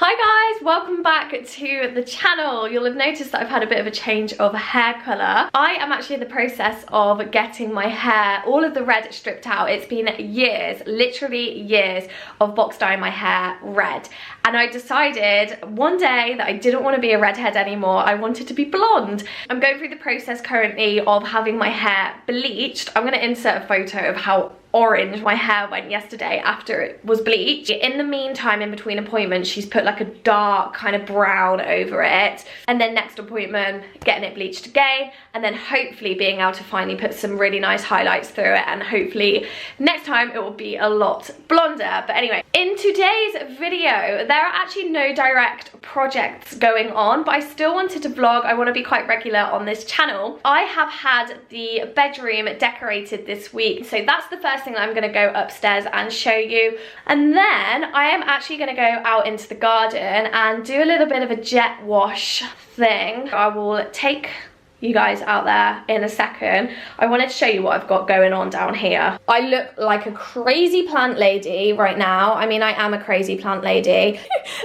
Hi guys, welcome back to the channel. You'll have noticed that I've had a bit of a change of hair colour. I am actually in the process of getting my hair, all of the red stripped out. It's been years, literally years of box dyeing my hair red. And I decided one day that I didn't want to be a redhead anymore. I wanted to be blonde. I'm going through the process currently of having my hair bleached. I'm going to insert a photo of how orange my hair went yesterday after it was bleached. In the meantime, in between appointments, she's put like a dark kind of brown over it, and then next appointment getting it bleached again, and then hopefully being able to finally put some really nice highlights through it, and hopefully next time it will be a lot blonder. But anyway, in today's video there are actually no direct projects going on, but I still wanted to vlog. I want to be quite regular on this channel. I have had the bedroom decorated this week, so that's the first thing that I'm going to go upstairs and show you, and then I am actually going to go out into the garden and do a little bit of a jet wash thing. I will take you guys out there in a second. I wanted to show you what I've got going on down here. I look like a crazy plant lady right now. I mean, I am a crazy plant lady.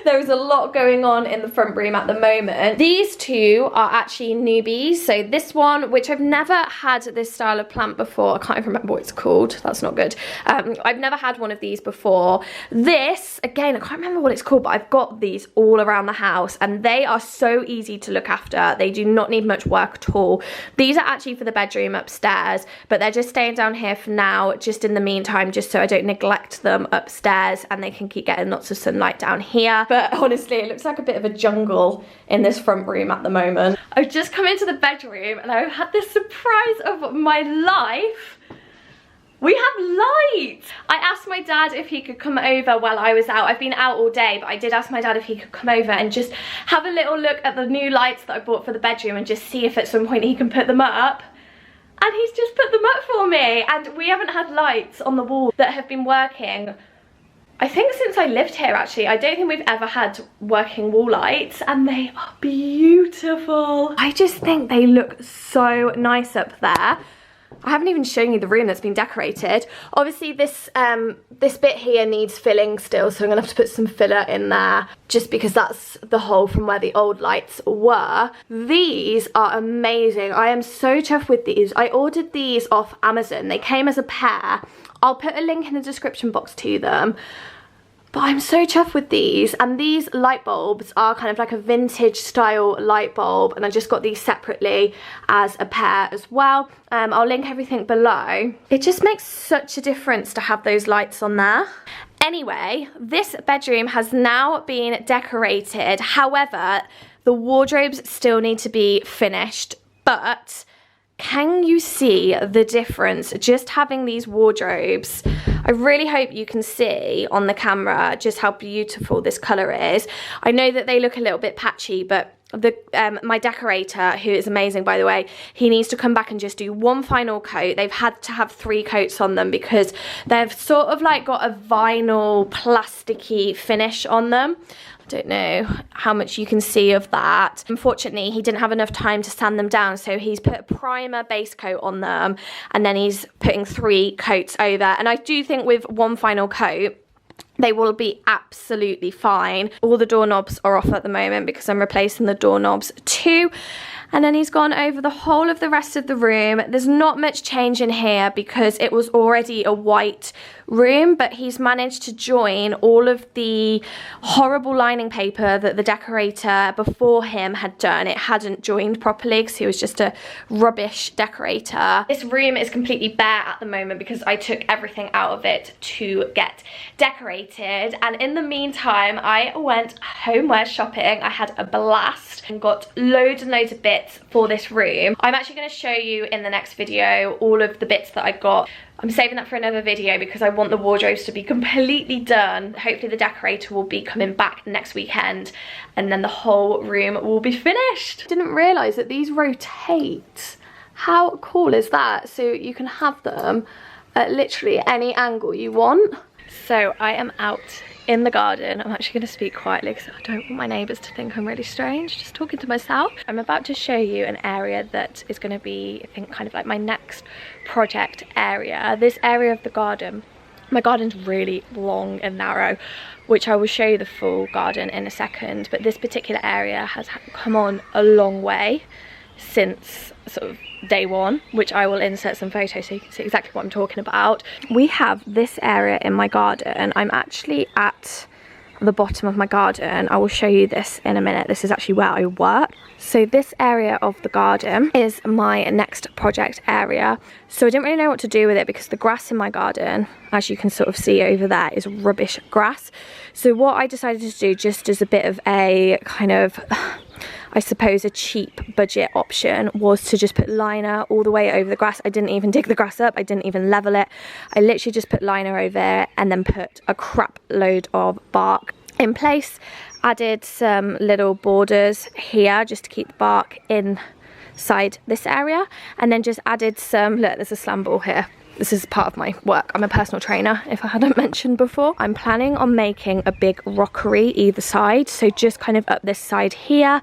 There is a lot going on in the front room at the moment. These two are actually newbies. So this one, which I've never had this style of plant before. I can't even remember what it's called. That's not good. I've never had one of these before. This, again, I can't remember what it's called, but I've got these all around the house and they are so easy to look after. They do not need much work at all. These are actually for the bedroom upstairs, but they're just staying down here for now, just in the meantime, just so I don't neglect them upstairs and they can keep getting lots of sunlight down here. But honestly, it looks like a bit of a jungle in this front room at the moment. I've just come into the bedroom and I've had this surprise of my life. We have lights! I asked my dad if he could come over while I was out. I've been out all day, but I did ask my dad if he could come over and just have a little look at the new lights that I bought for the bedroom and just see if at some point he can put them up. And he's just put them up for me. And we haven't had lights on the wall that have been working, I think, since I lived here, actually. I don't think we've ever had working wall lights, and they are beautiful. I just think they look so nice up there. I haven't even shown you the room that's been decorated. Obviously this this bit here needs filling still, so I'm gonna have to put some filler in there just because that's the hole from where the old lights were. These are amazing. I am so chuffed with these. I ordered these off Amazon. They came as a pair. I'll put a link in the description box to them. But I'm so chuffed with these, and these light bulbs are kind of like a vintage style light bulb, and I just got these separately as a pair as well. I'll link everything below. It just makes such a difference to have those lights on there. Anyway, this bedroom has now been decorated. However, the wardrobes still need to be finished, but can you see the difference just having these wardrobes? I really hope you can see on the camera just how beautiful this colour is. I know that they look a little bit patchy, but my decorator, who is amazing by the way, he needs to come back and just do one final coat. They've had to have 3 coats on them because they've sort of like got a vinyl plasticky finish on them. I don't know how much you can see of that. Unfortunately, he didn't have enough time to sand them down, so he's put a primer base coat on them and then he's putting 3 coats over. And I do think with one final coat, they will be absolutely fine. All the doorknobs are off at the moment because I'm replacing the doorknobs too. And then he's gone over the whole of the rest of the room. There's not much change in here because it was already a white room, but he's managed to join all of the horrible lining paper that the decorator before him had done. It hadn't joined properly because he was just a rubbish decorator. This room is completely bare at the moment because I took everything out of it to get decorated. And in the meantime, I went homeware shopping. I had a blast and got loads and loads of bits for this room. I'm actually going to show you in the next video all of the bits that I got. I'm saving that for another video because I want the wardrobes to be completely done. Hopefully the decorator will be coming back next weekend and then the whole room will be finished. Didn't realise that these rotate. How cool is that? So you can have them at literally any angle you want. So I am out in the garden. I'm actually going to speak quietly because I don't want my neighbours to think I'm really strange, just talking to myself. I'm about to show you an area that is going to be, I think, kind of like my next project area. This area of the garden My garden's really long and narrow, which I will show you the full garden in a second, but this particular area has come on a long way since sort of day one, which I will insert some photos so you can see exactly what I'm talking about. We have this area in my garden. I'm actually at the bottom of my garden. I will show you this in a minute. This is actually where I work. So this area of the garden is my next project area. So I didn't really know what to do with it because the grass in my garden, as you can sort of see over there, is rubbish grass. So what I decided to do, just as a bit of a kind of, I suppose, a cheap budget option, was to just put liner all the way over the grass. I didn't even dig the grass up, I didn't even level it. I literally just put liner over it and then put a crap load of bark in place. Added some little borders here just to keep the bark inside this area, and then just added some, look, there's a slam ball here. This is part of my work. I'm a personal trainer, if I hadn't mentioned before. I'm planning on making a big rockery either side, so just kind of up this side here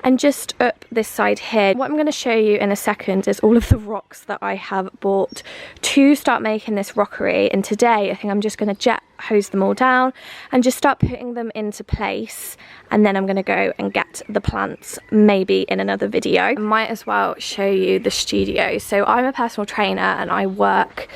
and just up this side here. What I'm going to show you in a second is all of the rocks that I have bought to start making this rockery, and today I think I'm just going to jet hose them all down and just start putting them into place, and then I'm going to go and get the plants maybe in another video. I might as well show you the studio. So I'm a personal trainer and I work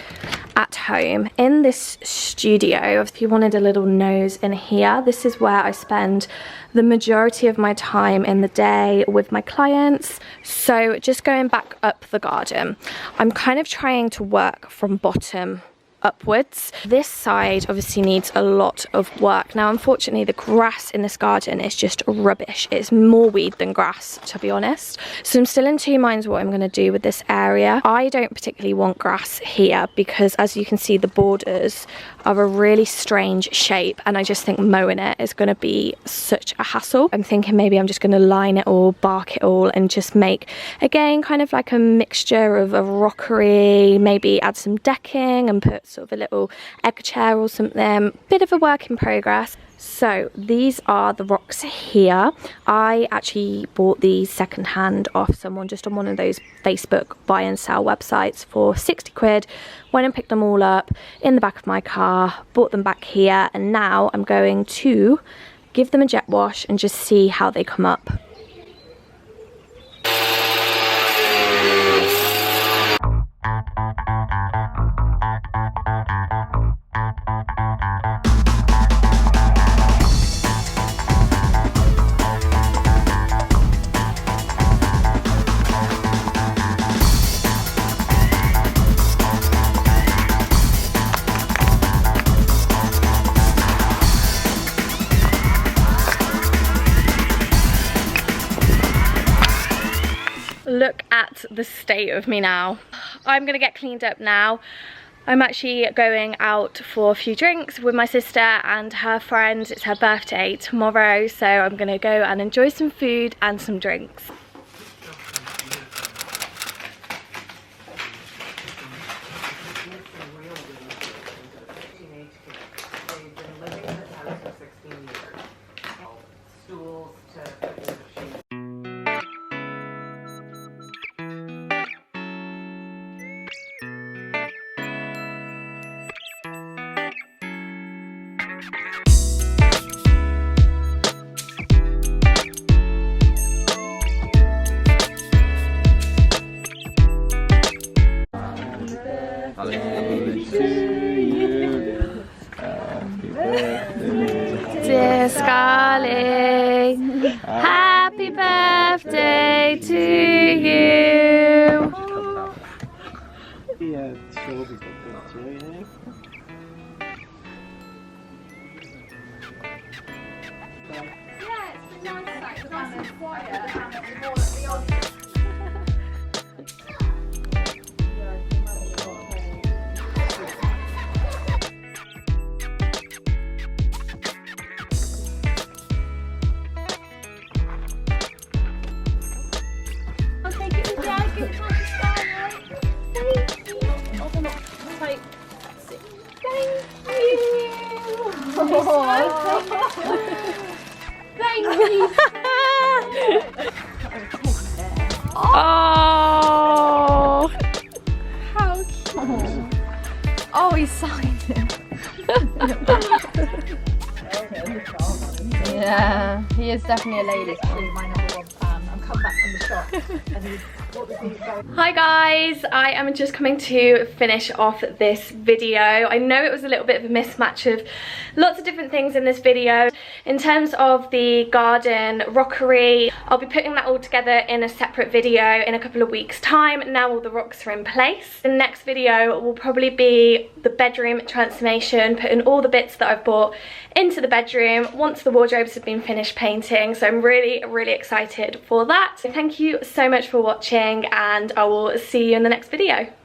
at home in this studio. If you wanted a little nose in here, this is where I spend the majority of my time in the day with my clients. So just going back up the garden, I'm kind of trying to work from bottom upwards. This side obviously needs a lot of work. Now, unfortunately, the grass in this garden is just rubbish. It's more weed than grass, to be honest. So I'm still in two minds what I'm going to do with this area. I don't particularly want grass here because, as you can see, the borders are a really strange shape, and I just think mowing it is going to be such a hassle. I'm thinking maybe I'm just going to line it all, bark it all, and just make, again, kind of like a mixture of a rockery, maybe add some decking and put sort of a little egg chair or something. Bit of a work in progress. So these are the rocks here. I actually bought these secondhand off someone just on one of those Facebook buy and sell websites for 60 quid. Went and picked them all up in the back of my car, brought them back here, and now I'm going to give them a jet wash and just see how they come up. Look at the state of me now. I'm gonna get cleaned up now. I'm actually going out for a few drinks with my sister and her friends. It's her birthday tomorrow, so I'm gonna go and enjoy some food and some drinks. Dear Scarlett, happy birthday to you. Thank you. Oh, how cute. Oh, he signed it. Yeah, he is definitely a ladies man. My #1 fan. I've come back from the shop and he's what was he going. Hi guys, I am just coming to finish off this video. I know it was a little bit of a mismatch of lots of different things in this video. In terms of the garden rockery, I'll be putting that all together in a separate video in a couple of weeks time. Now all the rocks are in place. The next video will probably be the bedroom transformation, putting all the bits that I've bought into the bedroom once the wardrobes have been finished painting. So I'm really excited for that. So thank you so much for watching, and I will see you in the next video.